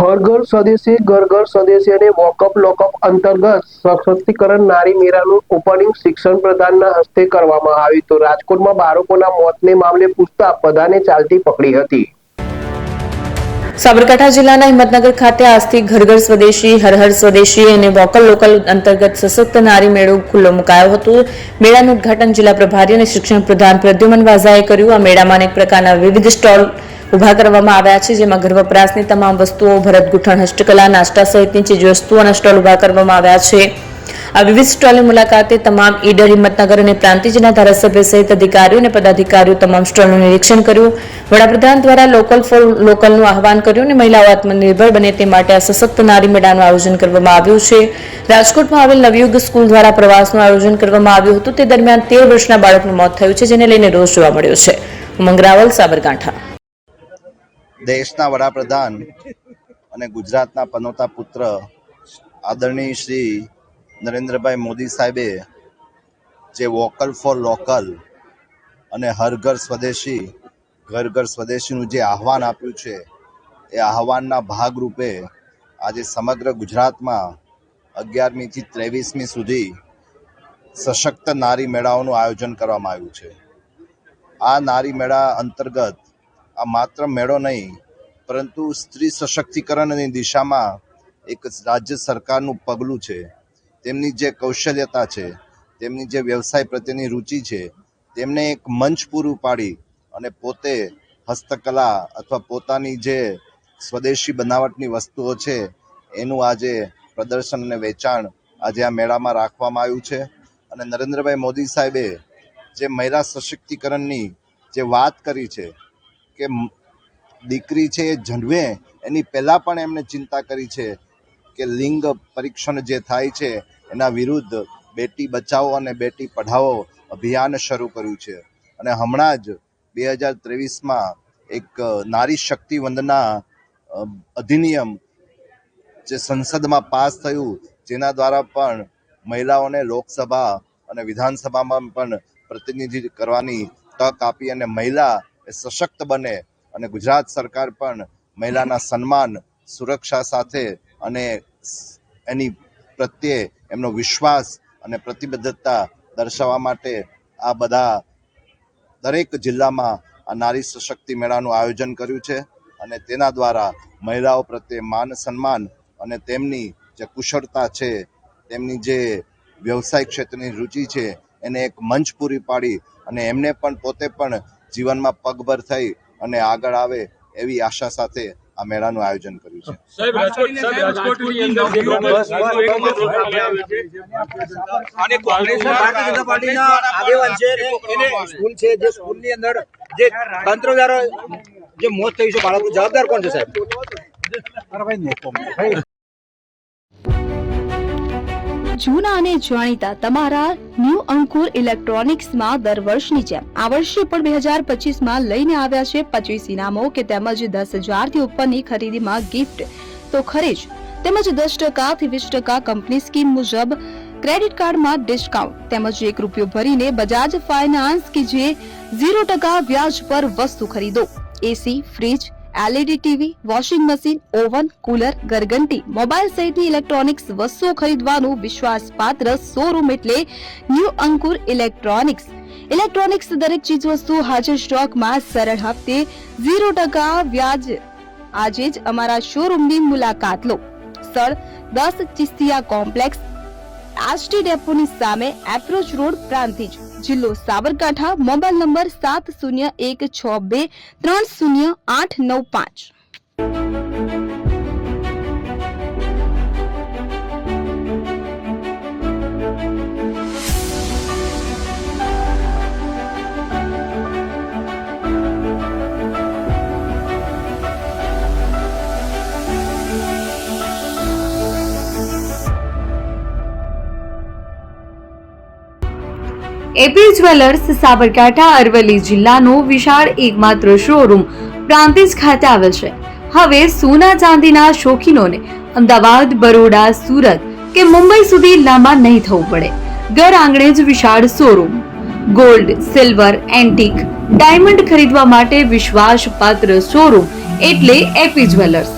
હર ઘર સ્વદેશી ઘર ઘર સ્વદેશી અને વોકઅપ લોકઅપ અંતર્ગત સશક્તિકરણ નારી મેળાનું ઓપનિંગ શિક્ષણ પ્રધાનના હસ્તે કરવામાં આવ્યું હતું। રાજકોટમાં બાળકોના મોતને મામલે પૂછતા પ્રધાને ચાલતી પકડી હતી। સાબરકાંઠા જિલ્લાના હિંમતનગર ખાતે આજથી ઘર ઘર સ્વદેશી હર હર સ્વદેશી અને વોકલ લોકલ અંતર્ગત સશક્ત નારી મેળો ખુલ્લો મુકાયો હતો। મેળાનું ઉદ્ઘાટન જિલ્લા પ્રભારી અને શિક્ષણ પ્રધાન પ્રદ્યુમન વાઝાએ કર્યું। આ મેળામાં અનેક પ્રકારના વિવિધ સ્ટોલ ઉભા કરવામાં આવ્યા છે, જેમાં ઘર વપરાશની તમામ વસ્તુઓ, ભરત ગૂંથણ, હસ્તકલા, નાસ્તા સહિતની ચીજવસ્તુઓના સ્ટોલ ઉભા કરવામાં આવ્યા છે। આ વિવિધ સ્ટોલની મુલાકાતે તમામ ઈડર, હિંમતનગર અને પ્રાંતિજના ધારાસભ્ય સહિત અધિકારીઓ અને પદાધિકારીઓ તમામ સ્ટોલનું નિરીક્ષણ કર્યું। વડાપ્રધાન દ્વારા લોકલ ફોર લોકલનું આહવાન કર્યું અને મહિલાઓ આત્મનિર્ભર બને તે માટે આ સશક્ત નારી મેળાનું આયોજન કરવામાં આવ્યું છે। રાજકોટમાં આવેલ નવયુગ સ્કૂલ દ્વારા પ્રવાસનું આયોજન કરવામાં આવ્યું હતું। તે દરમિયાન 13 વર્ષના બાળકનું મોત થયું છે, જેને લઈને રોષ જોવા મળ્યો છે। ઉમંગ રાવલ, સાબરકાંઠા। દેશના વડાપ્રધાન અને ગુજરાતના પનોતા પુત્ર આદરણીય શ્રી નરેન્દ્રભાઈ મોદી સાહેબે જે વોકલ ફોર લોકલ અને હર ઘર સ્વદેશી ઘર ઘર સ્વદેશીનું જે આહવાન આપ્યું છે, એ આહવાનના ભાગરૂપે આજે સમગ્ર ગુજરાતમાં 11મી થી 23મી સુધી સશક્ત નારી મેળાઓનું આયોજન કરવામાં આવ્યું છે। આ નારી મેળા અંતર્ગત આ માત્ર મેળો નહીં, પરંતુ સ્ત્રી સશક્તિકરણની દિશામાં એક રાજ્ય સરકારનું પગલું છે। તેમની જે કૌશલ્યતા છે, તેમની જે વ્યવસાય પ્રત્યેની રુચિ છે, તેમને એક મંચ પૂરું પાડી અને પોતે હસ્તકલા અથવા પોતાની જે સ્વદેશી બનાવટની વસ્તુઓ છે, એનું આજે પ્રદર્શન અને વેચાણ આજે આ મેળામાં રાખવામાં આવ્યું છે। અને નરેન્દ્રભાઈ મોદી સાહેબે જે મહિલા સશક્તિકરણની જે વાત કરી છે કે દીકરી છે એ જન્મે એની પહેલાં પણ એમણે ચિંતા કરી છે કે લિંગ પરીક્ષણ જે થાય છે એના વિરુદ્ધ બેટી બચાવો અને બેટી પઢાઓ અભિયાન શરૂ કર્યું છે। અને હમણાં જ 2023માં એક નારી શક્તિ વંદના અધિનિયમ જે સંસદમાં પાસ થયું, જેના દ્વારા પણ મહિલાઓને લોકસભા અને વિધાનસભામાં પણ પ્રતિનિધિત્વ કરવાની તક આપી અને મહિલા એ સશક્ત બને અને ગુજરાત સરકાર પણ મહિલાના સન્માન, સુરક્ષા સાથે અને એની પ્રત્યે એમનો વિશ્વાસ અને પ્રતિબદ્ધતા દર્શાવવા માટે આ બધા દરેક જિલ્લામાં આ નારી સશક્તિ મેળાનું આયોજન કર્યું છે। અને તેના દ્વારા મહિલાઓ પ્રત્યે માન સન્માન અને તેમની જે કુશળતા છે, તેમની જે વ્યવસાયિક ક્ષેત્રની રુચિ છે, એને એક મંચ પૂરી પાડી અને એમને પણ પોતે પણ જીવનમાં પગભર થઈ અને આગળ આવે એવી આશા સાથે આ મેળાનું આયોજન કર્યું છે। જવાબદાર કોણ છે સાહેબ? જૂના અને જાણીતા તમારા ન્યૂ અંકુર ઇલેક્ટ્રોનિક્સમાં દર વર્ષની જેમ આ વર્ષે પણ 2025માં લઈને આવ્યા છે 25 ઇનામો કે તેમજ 10,000 થી ઉપરની ખરીદીમાં ગિફ્ટ તો ખરી જ, તેમજ 10% થી 20% કંપની સ્કીમ મુજબ ક્રેડિટ કાર્ડમાં ડિસ્કાઉન્ટ તેમજ ₹1 ભરીને બજાજ ફાઇનાન્સ કે જે 0% વ્યાજ પર વસ્તુ ખરીદો। AC, fridge, LED TV, washing machine, oven, cooler, ગરગંટી, મોબાઈલ સહિતની ઇલેક્ટ્રોનિક્સ વસ્તુઓ ખરીદવાનું વિશ્વાસપાત્ર શોરૂમ એટલે ન્યૂ અંકુર ઇલેક્ટ્રોનિક્સ। ઇલેક્ટ્રોનિક્સ દરેક ચીજ વસ્તુ હાજર સ્ટોકમાં સરળ હપ્તે 0% વ્યાજ। આજે જ અમારા શોરૂમની મુલાકાત લો। સ્થળ 10 ચિસ્તિયા કોમ્પ્લેક્સ, આરટી ડેપોની સામે, એપ્રોચ રોડ, પ્રાંતિજ, જિલ્લો Sabarkantha. Mobile number 7016230895। AP jewellers Sabarkantha Aravalli જિલ્લાનો વિશાળ એકમાત્ર શોરૂમ પ્રાંતિજ ખાતે આવેલ છે। હવે સોના ચાંદીના શોખીનોને અમદાવાદ, બરોડા, સુરત કે મુંબઈ સુધી લાંબા નહીં થવું પડે। ઘર આંગણે જ વિશાળ showroom. Gold, silver, antique, diamond ખરીદવા માટે વિશ્વાસપાત્ર શોરૂમ એટલે એપી જ્વેલર્સ।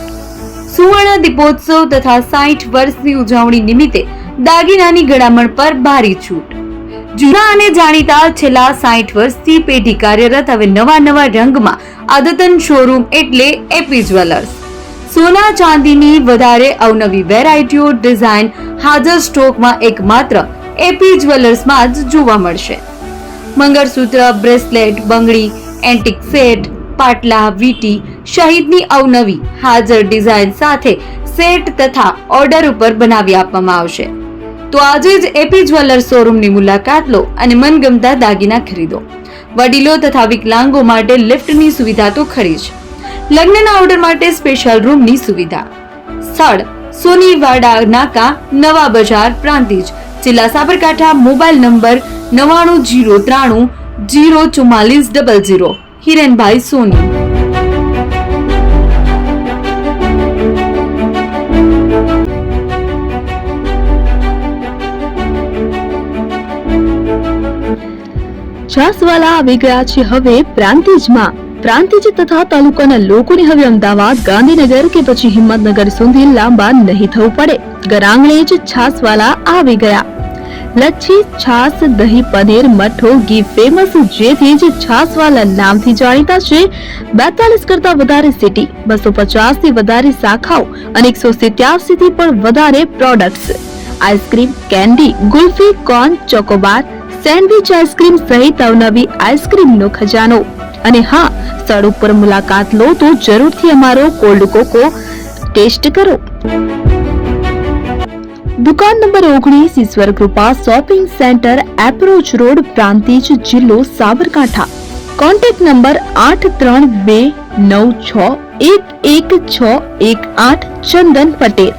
સુવર્ણ દીપોત્સવ તથા 60 વર્ષની ઉજવણી નિમિત્તે દાગીનાની ગળામણ પર ભારી છૂટ. જૂના અને જાણીતા છેલ્લા 60 વર્ષથી પેઢી કાર્યરત હવે નવા રંગમાં અદ્યતન શોરૂમ એટલે એપી જ્વેલર્સ. સોના ચાંદીની વધારે અવનવી વેરાયટીઓ ડિઝાઇન હાજર સ્ટોકમાં એકમાત્ર એપી જ્વેલર્સમાં જ જોવા મળશે. મંગળસૂત્ર, બ્રેસલેટ, બંગડી, એન્ટિક સેટ, પાટલા, વીટી સહિતની અવનવી હાજર ડિઝાઇન સાથે સેટ તથા ઓર્ડર ઉપર બનાવી આપવામાં આવશે. તો આજે જ એપી જ્વેલર્સ શોરૂમની મુલાકાત લો અને મનગમતા દાગીના ખરીદો. વડીલો તથા વિકલાંગો માટે લિફ્ટની સુવિધા તો ખરી જ. લગ્નના ઓર્ડર માટે સ્પેશિયલ રૂમની સુવિધા. સ્થળ સોનીવાડા નાકા, નવા બજાર, પ્રાંતિજ, જિલ્લા સાબરકાંઠા. Mobile number 9903 04400. હિરેનભાઈ સોની. છાસવાલા આવી ગયા છે હવે પ્રાંતિજમાં. પ્રાંતિજ તથા તાલુકાના લોકોને હવે અમદાવાદ, ગાંધીનગર કે પછી હિંમતનગર સુધી લાંબા નહીં થવું પડે. ઘર આંગણે જ છાસવાલા આવી ગયા. લચ્છી, છાસ, દહીં, પનીર, મઠો, ઘી ફેમસ, જેથી જ છાસવાલા નામથી જાણીતા છે. 42 કરતા વધારે સિટી, 250 થી વધારે શાખાઓ અને 187 થી પણ વધારે products. Ice cream, candy, kulfi, corn, Chocobar, sandwich ice cream સહિત અવનવી આઈસ્ક્રીમનો ખજાનો. અને હા, સ્થળ ઉપર મુલાકાત લો તો જરૂરથી અમારો કોલ્ડ કોકો ટેસ્ટ કરો. દુકાન નંબર 19, Ishwar Krupa shopping centre, approach road, Prantij, જિલ્લો સાબરકાંઠા. Contact number 8329611618. ચંદન પટેલ.